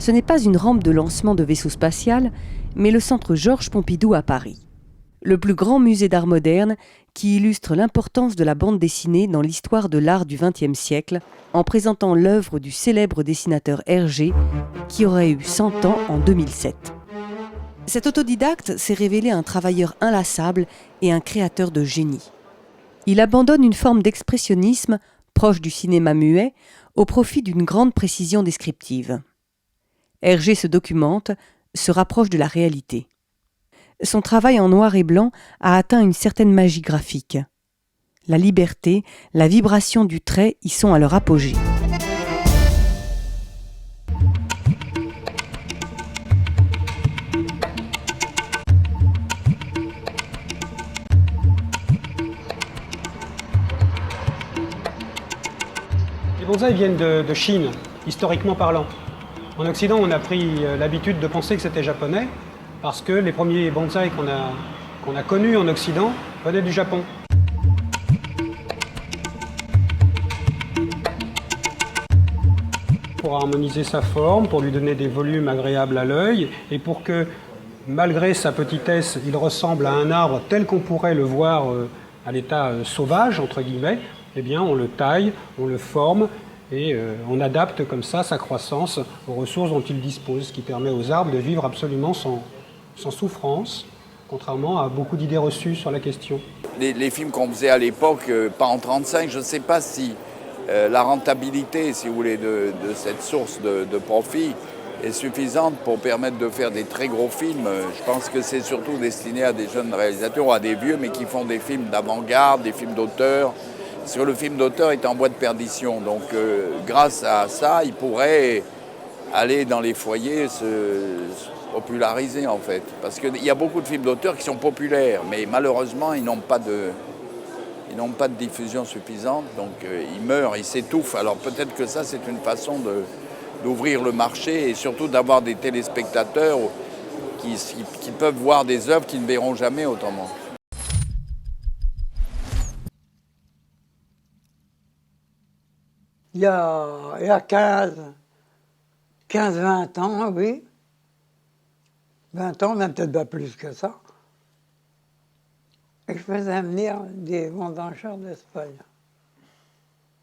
Ce n'est pas une rampe de lancement de vaisseau spatial, mais le centre Georges Pompidou à Paris. Le plus grand musée d'art moderne qui illustre l'importance de la bande dessinée dans l'histoire de l'art du XXe siècle en présentant l'œuvre du célèbre dessinateur Hergé qui aurait eu 100 ans en 2007. Cet autodidacte s'est révélé un travailleur inlassable et un créateur de génie. Il abandonne une forme d'expressionnisme proche du cinéma muet au profit d'une grande précision descriptive. Hergé se documente, se rapproche de la réalité. Son travail en noir et blanc a atteint une certaine magie graphique. La liberté, la vibration du trait y sont à leur apogée. Les bonsaïs viennent de Chine, historiquement parlant. En Occident, on a pris l'habitude de penser que c'était japonais, parce que les premiers bonsaïs qu'on a connus en Occident venaient du Japon. Pour harmoniser sa forme, pour lui donner des volumes agréables à l'œil, et pour que, malgré sa petitesse, il ressemble à un arbre tel qu'on pourrait le voir à l'état sauvage, entre guillemets, eh bien on le taille, on le forme, et on adapte comme ça sa croissance aux ressources dont il dispose, ce qui permet aux arbres de vivre absolument sans souffrance, contrairement à beaucoup d'idées reçues sur la question. Les films qu'on faisait à l'époque, pas en 1935, je ne sais pas si la rentabilité, si vous voulez, de cette source de profit est suffisante pour permettre de faire des très gros films. Je pense que c'est surtout destiné à des jeunes réalisateurs ou à des vieux, mais qui font des films d'avant-garde, des films d'auteur. Parce que le film d'auteur est en voie de perdition. Donc grâce à ça, il pourrait aller dans les foyers se populariser en fait. Parce qu'il y a beaucoup de films d'auteur qui sont populaires, mais malheureusement, ils n'ont pas de diffusion suffisante, donc ils meurent, ils s'étouffent. Alors peut-être que ça, c'est une façon d'ouvrir le marché et surtout d'avoir des téléspectateurs qui peuvent voir des œuvres qu'ils ne verront jamais autrement. Il y a 15-20 ans, oui. 20 ans, même peut-être pas plus que ça. Et je faisais venir des vendangeurs d'Espagne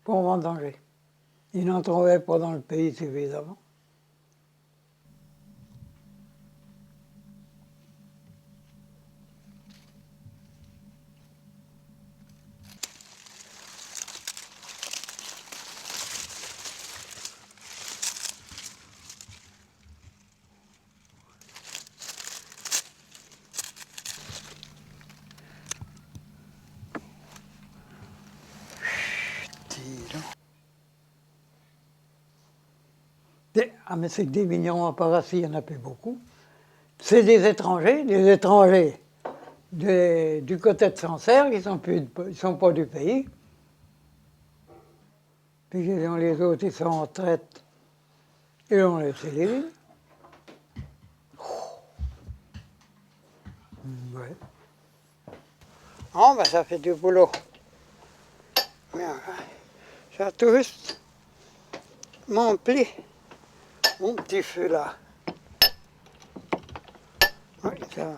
pour vendanger. Ils n'en trouvaient pas dans le pays suffisamment. Ah, mais c'est que des mignons à Parassi, il n'y en a plus beaucoup. C'est des étrangers du côté de Sancerre, ils ne sont pas du pays. Puis les autres, ils sont en retraite. Et on laisse les villes. Ouais. Oh, ben ça fait du boulot. Mais j'ai tout juste mon pli. Mon petit feu là. Oui, ça va.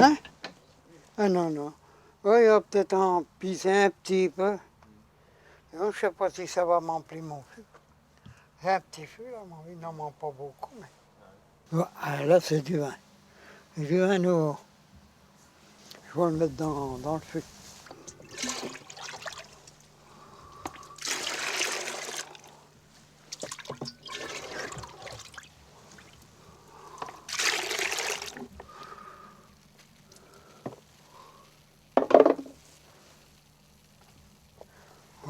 Hein? Ah non, non. Oui, il va peut-être en pisser un petit peu. Je ne sais pas si ça va m'emplir mon feu. J'ai un petit feu là, mais il n'en manque pas beaucoup. Mais... Ah, là, c'est du vin. Du vin nouveau. Je vais le mettre dans le feu.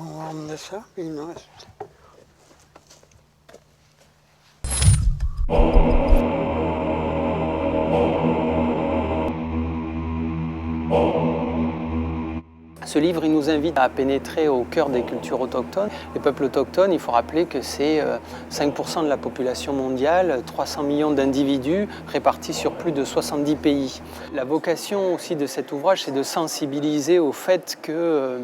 On va emmener ça, puis il nous reste. Ce livre, il nous invite à pénétrer au cœur des cultures autochtones. Les peuples autochtones, il faut rappeler que c'est 5% de la population mondiale, 300 millions d'individus répartis sur plus de 70 pays. La vocation aussi de cet ouvrage, c'est de sensibiliser au fait que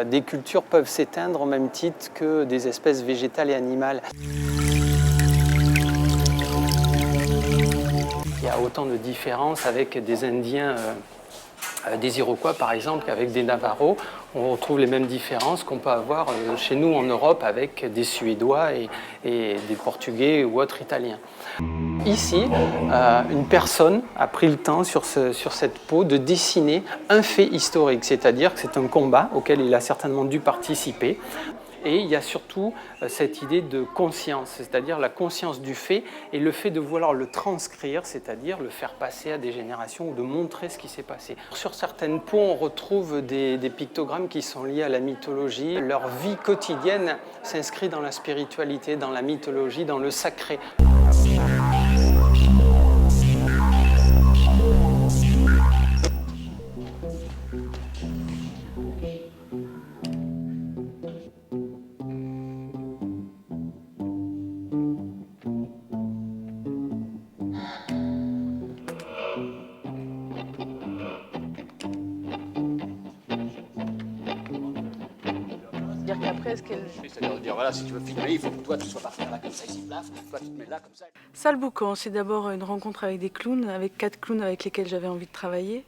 des cultures peuvent s'éteindre au même titre que des espèces végétales et animales. Il y a autant de différences avec des Indiens, des Iroquois par exemple, qu'avec des Navajos. On retrouve les mêmes différences qu'on peut avoir chez nous en Europe avec des Suédois et des Portugais ou autres Italiens. Ici, une personne a pris le temps sur cette peau de dessiner un fait historique, c'est-à-dire que c'est un combat auquel il a certainement dû participer. Et il y a surtout cette idée de conscience, c'est-à-dire la conscience du fait et le fait de vouloir le transcrire, c'est-à-dire le faire passer à des générations ou de montrer ce qui s'est passé. Sur certaines peaux, on retrouve des pictogrammes qui sont liés à la mythologie. Leur vie quotidienne s'inscrit dans la spiritualité, dans la mythologie, dans le sacré. C'est-à-dire dire, voilà, si tu veux filmer, il faut que toi tu sois parti là comme ça, ici, plaf, toi tu te mets là comme ça. Salboucan, c'est d'abord une rencontre avec des clowns, avec 4 clowns avec lesquels j'avais envie de travailler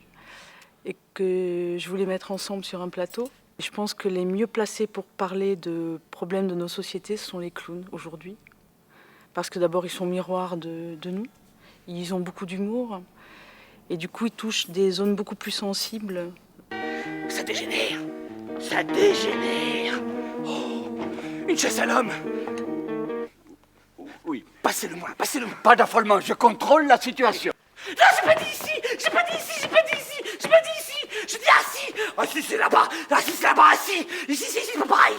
et que je voulais mettre ensemble sur un plateau. Je pense que les mieux placés pour parler de problèmes de nos sociétés, ce sont les clowns aujourd'hui. Parce que d'abord, ils sont miroirs de nous, ils ont beaucoup d'humour et du coup, ils touchent des zones beaucoup plus sensibles. Ça dégénère. Ça dégénère. Oh, une chasse à l'homme. Oui, passez-le-moi, passez-le-moi. Pas d'affolement, je contrôle la situation. Non, j'ai pas dit ici, j'ai pas dit ici, j'ai pas dit ici, j'ai pas dit ici, je dis assis. Assis c'est là-bas, assis c'est là-bas, assis. Ici, c'est pas pareil.